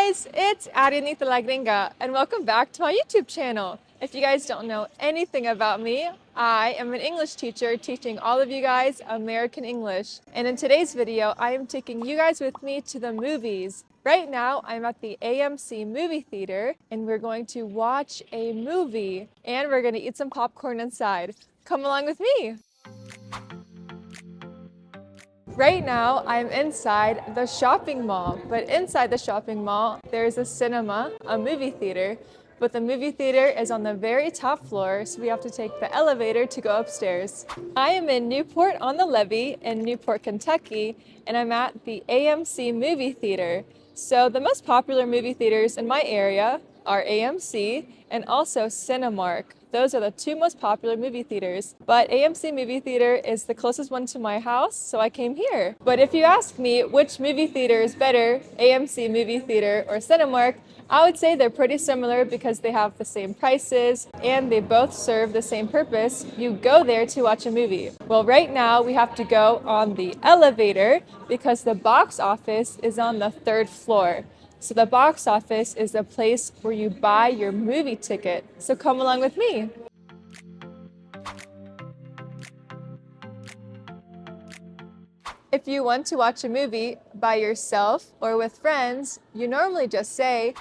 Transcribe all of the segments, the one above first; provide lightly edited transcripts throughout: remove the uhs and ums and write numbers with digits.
guys, it's Ariannitalagringa and welcome back to my YouTube channel. If you guys don't know anything about me, I am an English teacher teaching all of you guys American English. And in today's video, I am taking you guys with me to the movies. Right now, I'm at the AMC movie theater and we're going to watch a movie and we're going to eat some popcorn inside. Come along with me. Right now, I'm inside the shopping mall, but inside the shopping mall, there's a cinema, a movie theater, but the movie theater is on the very top floor, so we have to take the elevator to go upstairs. I am in Newport on the Levee in Newport, Kentucky, and I'm at the AMC movie theater. So the most popular movie theaters in my area are AMC and also Cinemark. Those are the two most popular movie theaters. But AMC movie theater is the closest one to my house, so I came here. But if you ask me which movie theater is better, AMC movie theater or Cinemark, I would say they're pretty similar because they have the same prices and they both serve the same purpose. You go there to watch a movie. Well, right now we have to go on the elevator because the box office is on the third floor. So the box office is the place where you buy your movie ticket. So come along with me. If you want to watch a movie by yourself or with friends, you normally just say,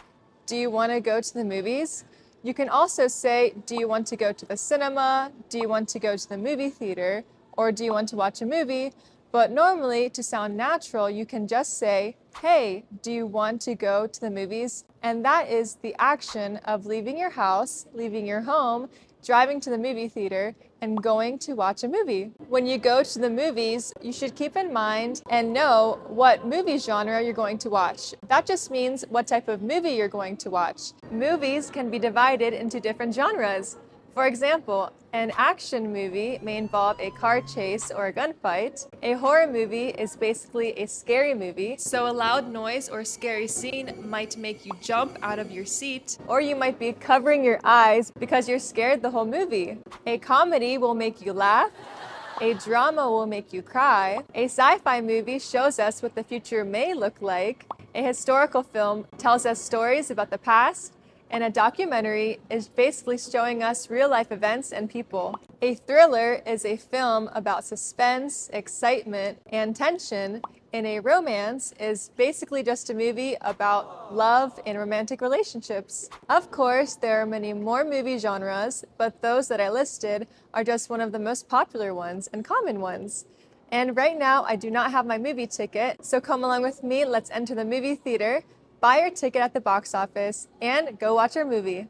"Do you want to go to the movies?" You can also say, "Do you want to go to the cinema? Do you want to go to the movie theater? Or do you want to watch a movie?" But normally, to sound natural, you can just say, "Hey, do you want to go to the movies?" And that is the action of leaving your house, leaving your home, driving to the movie theater, and going to watch a movie. When you go to the movies, you should keep in mind and know what movie genre you're going to watch. That just means what type of movie you're going to watch. Movies can be divided into different genres. For example, an action movie may involve a car chase or a gunfight. A horror movie is basically a scary movie, so a loud noise or scary scene might make you jump out of your seat, or you might be covering your eyes because you're scared the whole movie. A comedy will make you laugh. A drama will make you cry. A sci-fi movie shows us what the future may look like. A historical film tells us stories about the past. And a documentary is basically showing us real-life events and people. A thriller is a film about suspense, excitement, and tension. And a romance is basically just a movie about love and romantic relationships. Of course, there are many more movie genres, but those that I listed are just one of the most popular ones and common ones. And right now, I do not have my movie ticket, so come along with me, let's enter the movie theater, buy your ticket at the box office, and go watch our movie.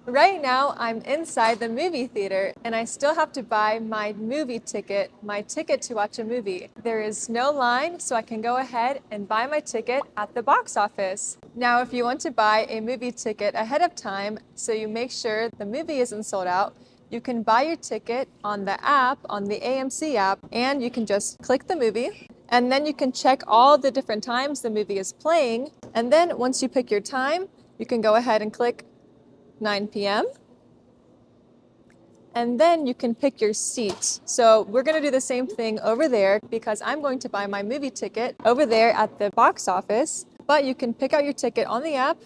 Right now, I'm inside the movie theater, and I still have to buy my movie ticket, my ticket to watch a movie. There is no line, so I can go ahead and buy my ticket at the box office. Now, if you want to buy a movie ticket ahead of time, so you make sure the movie isn't sold out, you can buy your ticket on the app, on the AMC app, and you can just click the movie. And then you can check all the different times the movie is playing. And then once you pick your time, you can go ahead and click 9 p.m. And then you can pick your seat. So we're going to do the same thing over there because I'm going to buy my movie ticket over there at the box office. But you can pick out your ticket on the app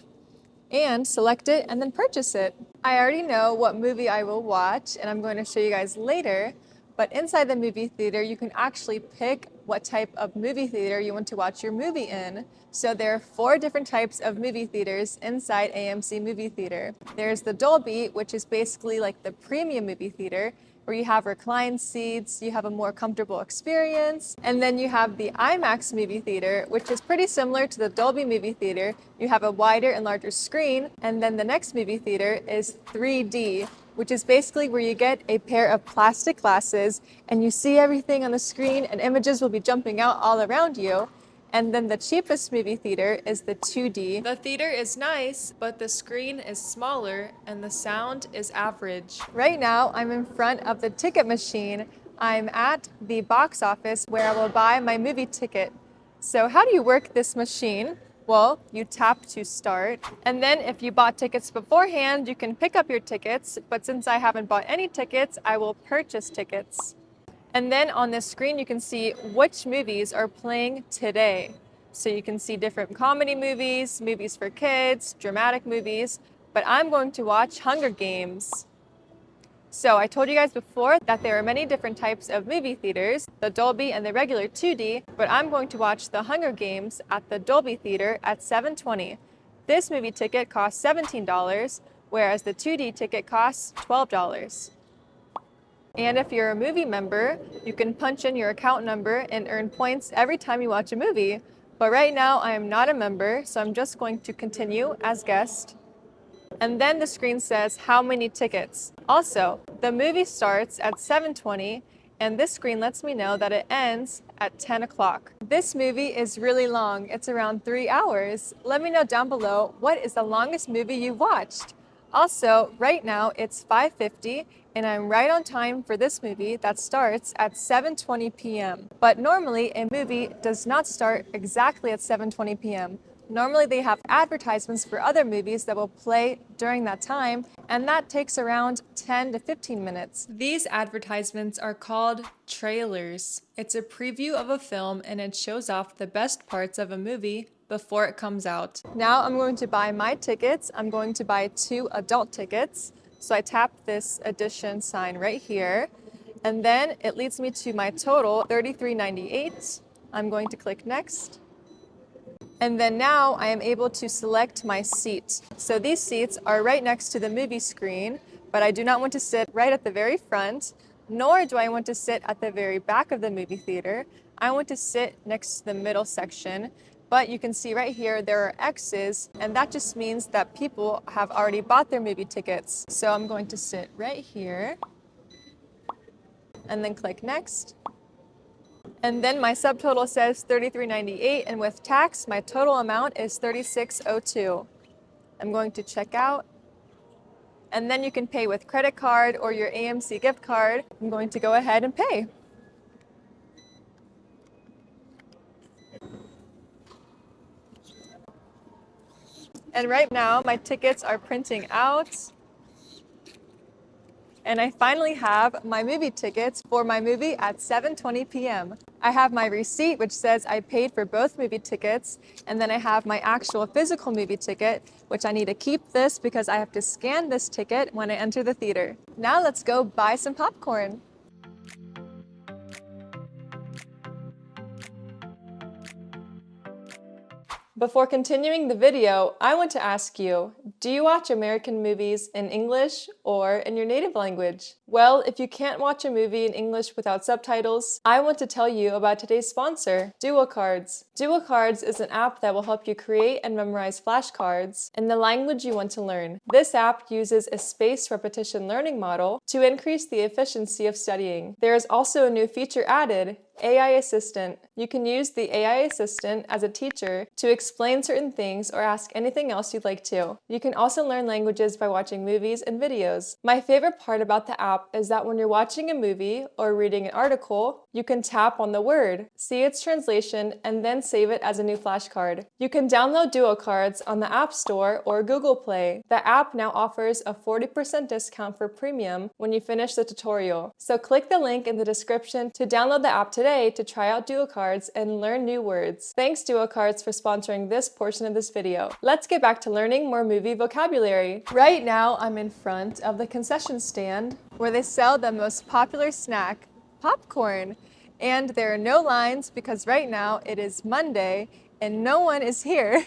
and select it and then purchase it. I already know what movie I will watch and I'm going to show you guys later, but inside the movie theater you can actually pick what type of movie theater you want to watch your movie in. So there are 4 different types of movie theaters inside AMC movie theater. There's the Dolby, which is basically like the premium movie theater, where you have reclined seats, you have a more comfortable experience. And then you have the IMAX movie theater, which is pretty similar to the Dolby movie theater. You have a wider and larger screen. And then the next movie theater is 3D, which is basically where you get a pair of plastic glasses and you see everything on the screen and images will be jumping out all around you. And then the cheapest movie theater is the 2D. The theater is nice, but the screen is smaller and the sound is average. Right now, I'm in front of the ticket machine. I'm at the box office where I will buy my movie ticket. So how do you work this machine? Well, you tap to start. And then if you bought tickets beforehand, you can pick up your tickets. But since I haven't bought any tickets, I will purchase tickets. And then on this screen, you can see which movies are playing today. So you can see different comedy movies, movies for kids, dramatic movies, but I'm going to watch Hunger Games. So I told you guys before that there are many different types of movie theaters, the Dolby and the regular 2D, but I'm going to watch the Hunger Games at the Dolby Theater at 7:20. This movie ticket costs $17, whereas the 2D ticket costs $12. And if you're a movie member, you can punch in your account number and earn points every time you watch a movie. But right now I am not a member, so I'm just going to continue as guest. And then the screen says how many tickets. Also, the movie starts at 7:20, and this screen lets me know that it ends at 10 o'clock. This movie is really long. It's around 3 hours. Let me know down below, what is the longest movie you watched? Also, right now it's 5:50, and I'm right on time for this movie that starts at 7:20 p.m. But normally a movie does not start exactly at 7:20 p.m. Normally they have advertisements for other movies that will play during that time, and that takes around 10 to 15 minutes. These advertisements are called trailers. It's a preview of a film and it shows off the best parts of a movie before it comes out. Now I'm going to buy my tickets. I'm going to buy 2 adult tickets. So I tap this edition sign right here, and then it leads me to my total, $33.98. I'm going to click next. And then now I am able to select my seat. So these seats are right next to the movie screen, but I do not want to sit right at the very front, nor do I want to sit at the very back of the movie theater. I want to sit next to the middle section, but you can see right here there are X's, and that just means that people have already bought their movie tickets. So I'm going to sit right here, and then click next. And then my subtotal says $33.98, and with tax, my total amount is $36.02. I'm going to check out, and then you can pay with credit card or your AMC gift card. I'm going to go ahead and pay. And right now, my tickets are printing out. And I finally have my movie tickets for my movie at 7:20 p.m. I have my receipt, which says I paid for both movie tickets, and then I have my actual physical movie ticket, which I need to keep this because I have to scan this ticket when I enter the theater. Now let's go buy some popcorn. Before continuing the video, I want to ask you, do you watch American movies in English or in your native language? Well, if you can't watch a movie in English without subtitles, I want to tell you about today's sponsor, DuoCards. DuoCards is an app that will help you create and memorize flashcards in the language you want to learn. This app uses a spaced repetition learning model to increase the efficiency of studying. There is also a new feature added, AI Assistant. You can use the AI Assistant as a teacher to explain certain things or ask anything else you'd like to. You can also learn languages by watching movies and videos. My favorite part about the app is that when you're watching a movie or reading an article, you can tap on the word, see its translation, and then save it as a new flashcard. You can download DuoCards on the App Store or Google Play. The app now offers a 40% discount for premium when you finish the tutorial. So click the link in the description to download the app today to try out DuoCards and learn new words. Thanks DuoCards for sponsoring this portion of this video. Let's get back to learning more movie vocabulary. Right now I'm in front of the concession stand where they sell the most popular snack, popcorn. And there are no lines because right now it is Monday and no one is here.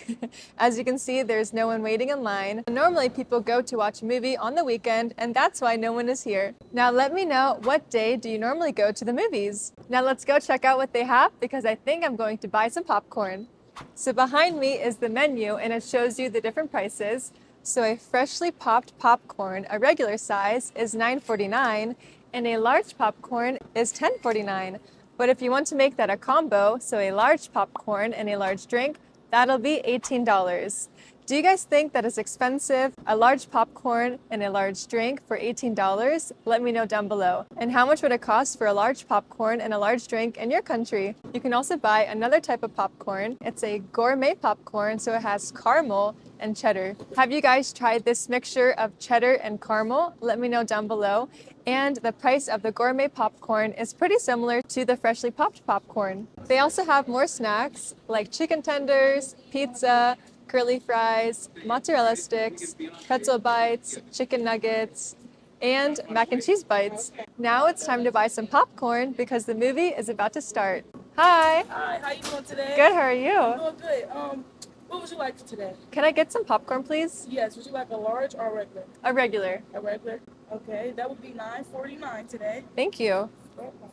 As you can see, there's no one waiting in line. Normally people go to watch a movie on the weekend, and that's why no one is here. Now let me know, what day do you normally go to the movies? Now let's go check out what they have because I think I'm going to buy some popcorn. So behind me is the menu and it shows you the different prices. So a freshly popped popcorn, a regular size, is $9.49 and a large popcorn is $10.49. But if you want to make that a combo, so a large popcorn and a large drink, that'll be $18. Do you guys think that is expensive? A large popcorn and a large drink for $18? Let me know down below. And how much would it cost for a large popcorn and a large drink in your country? You can also buy another type of popcorn. It's a gourmet popcorn, so it has caramel and cheddar. Have you guys tried this mixture of cheddar and caramel? Let me know down below. And the price of the gourmet popcorn is pretty similar to the freshly popped popcorn. They also have more snacks like chicken tenders, pizza, curly fries, mozzarella sticks, pretzel bites, chicken nuggets, and mac and cheese bites. Now it's time to buy some popcorn because the movie is about to start. Hi. Hi, how you doing today? Good, how are I'm you? doing good. What would you like for today? Can I get some popcorn, please? Yes, would you like a large or a regular? A regular. A regular? Okay, that would be $9.49 today. Thank you. Welcome.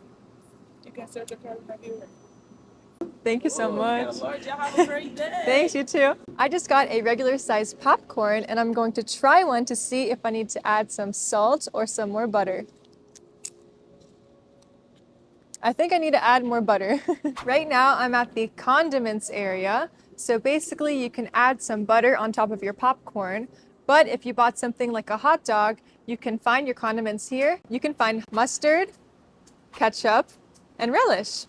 You can search your card whenever you're ready. Thank you so much. You got a large. Y'all have a great day. Thanks, you too. I just got a regular sized popcorn and I'm going to try one to see if I need to add some salt or some more butter. I think I need to add more butter. Right now I'm at the condiments area. So basically you can add some butter on top of your popcorn. But if you bought something like a hot dog, you can find your condiments here. You can find mustard, ketchup, and relish.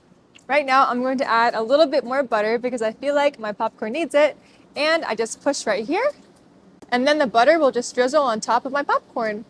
Right now I'm going to add a little bit more butter because I feel like my popcorn needs it. And I just push right here. And then the butter will just drizzle on top of my popcorn.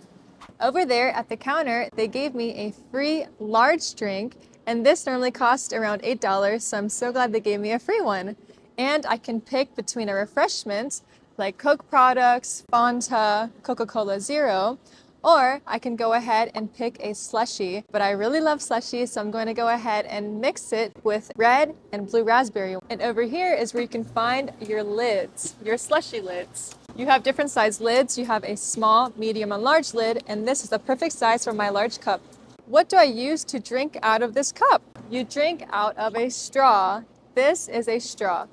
Over there at the counter, they gave me a free large drink. And this normally costs around $8, so I'm so glad they gave me a free one. And I can pick between a refreshment like Coke products, Fanta, Coca-Cola Zero, or I can go ahead and pick a slushie. But I really love slushies, so I'm going to go ahead and mix it with red and blue raspberry. And over here is where you can find your lids, your slushie lids. You have different size lids. You have a small, medium, and large lid, and this is the perfect size for my large cup. What do I use to drink out of this cup? You drink out of a straw. This is a straw.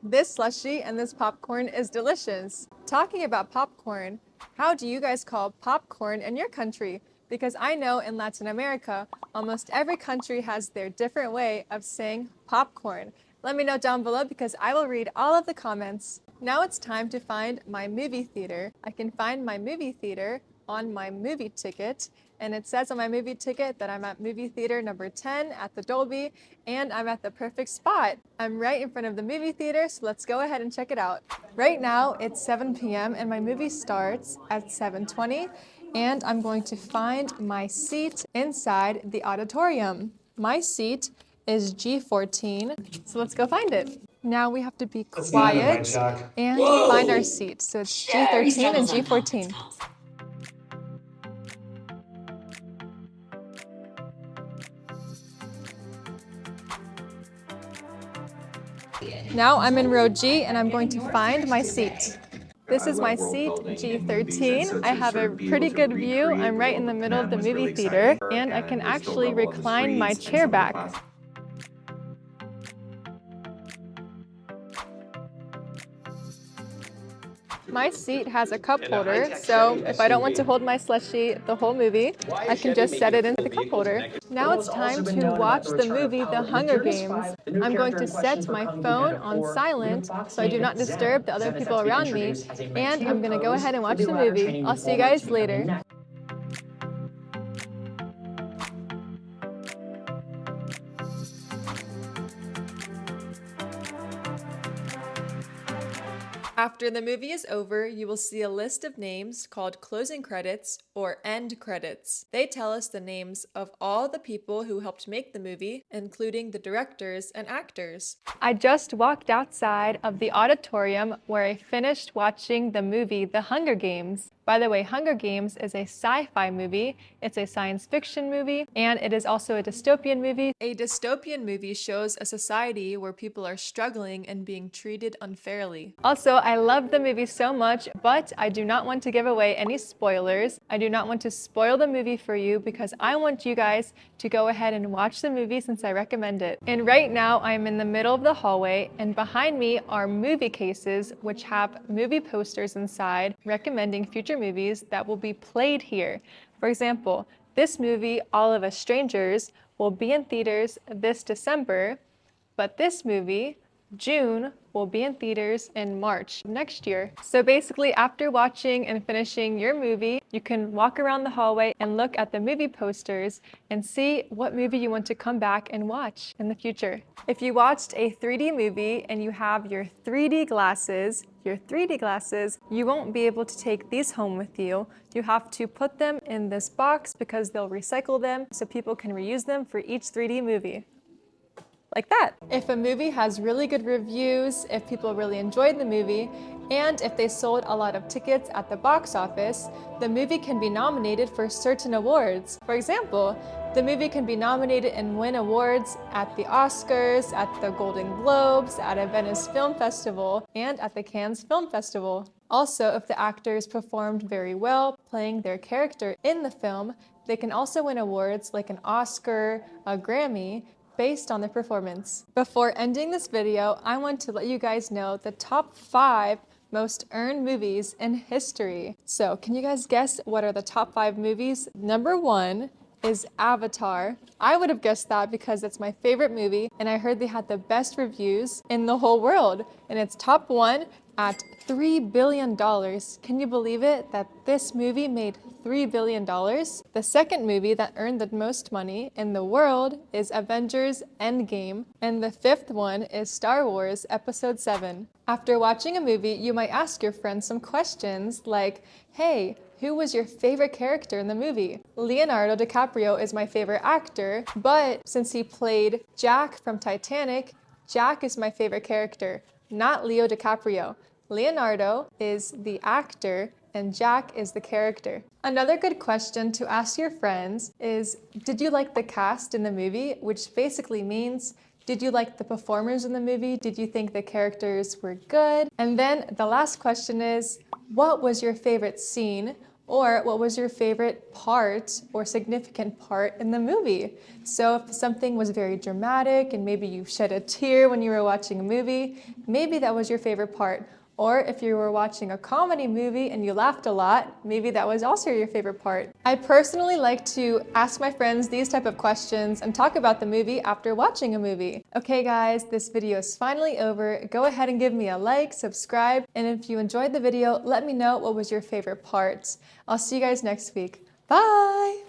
This slushie and this popcorn is delicious. Talking about popcorn, how do you guys call popcorn in your country? Because I know in Latin America, almost every country has their different way of saying popcorn. Let me know down below because I will read all of the comments. Now it's time to find my movie theater. I can find my movie theater on my movie ticket, and it says on my movie ticket that I'm at movie theater number 10 at the Dolby, and I'm at the perfect spot. I'm right in front of the movie theater, so let's go ahead and check it out. Right now it's 7 p.m. and my movie starts at 7:20, and I'm going to find my seat inside the auditorium. My seat is G14, so let's go find it. Now we have to be quiet and find our seat. So it's G13 and G14. Now I'm in row G and I'm going to find my seat. This is my seat, G13. I have a pretty good view. I'm right in the middle of the movie theater and I can actually recline my chair back. My seat has a cup holder, so if I don't want to hold my slushie the whole movie, I can just set it into the cup holder. Now it's time to watch the movie The Hunger Games. I'm going to set my phone on silent so I do not disturb the other people around me, and I'm going to go ahead and watch the movie. I'll see you guys later. After the movie is over, you will see a list of names called closing credits or end credits. They tell us the names of all the people who helped make the movie, including the directors and actors. I just walked outside of the auditorium where I finished watching the movie The Hunger Games. By the way, Hunger Games is a sci-fi movie, it's a science fiction movie, and it is also a dystopian movie. A dystopian movie shows a society where people are struggling and being treated unfairly. Also, I love the movie so much, but I do not want to give away any spoilers. I do not want to spoil the movie for you because I want you guys to go ahead and watch the movie since I recommend it. And right now, I'm in the middle of the hallway, and behind me are movie cases which have movie posters inside recommending future movies that will be played here. For example, this movie, All of Us Strangers, will be in theaters this December, but this movie, June, will be in theaters in March next year. So basically, after watching and finishing your movie, you can walk around the hallway and look at the movie posters and see what movie you want to come back and watch in the future. If you watched a 3D movie and you have your 3D glasses, your 3D glasses, you won't be able to take these home with you. You have to put them in this box because they'll recycle them so people can reuse them for each 3D movie. Like that. If a movie has really good reviews, if people really enjoyed the movie, and if they sold a lot of tickets at the box office, the movie can be nominated for certain awards. For example, the movie can be nominated and win awards at the Oscars, at the Golden Globes, at a Venice Film Festival, and at the Cannes Film Festival. Also, if the actors performed very well playing their character in the film, they can also win awards like an Oscar, a Grammy, based on their performance. Before ending this video, I want to let you guys know the top 5 most earned movies in history. So, can you guys guess what are the top 5 movies? Number 1 is Avatar. I would have guessed that because it's my favorite movie and I heard they had the best reviews in the whole world. And it's top 1 at $3 billion. Can you believe it that this movie made $3 billion? The second movie that earned the most money in the world is Avengers Endgame, and the fifth one is Star Wars Episode 7. After watching a movie, you might ask your friends some questions like, hey, who was your favorite character in the movie? Leonardo DiCaprio is my favorite actor, but since he played Jack from Titanic, Jack is my favorite character, not Leo DiCaprio. Leonardo is the actor and Jack is the character. Another good question to ask your friends is, did you like the cast in the movie? Which basically means, did you like the performers in the movie? Did you think the characters were good? And then the last question is, what was your favorite scene? Or what was your favorite part or significant part in the movie? So if something was very dramatic and maybe you shed a tear when you were watching a movie, maybe that was your favorite part. Or if you were watching a comedy movie and you laughed a lot, maybe that was also your favorite part. I personally like to ask my friends these type of questions and talk about the movie after watching a movie. Okay guys, this video is finally over. Go ahead and give me a like, subscribe, and if you enjoyed the video, let me know what was your favorite parts. I'll see you guys next week. Bye!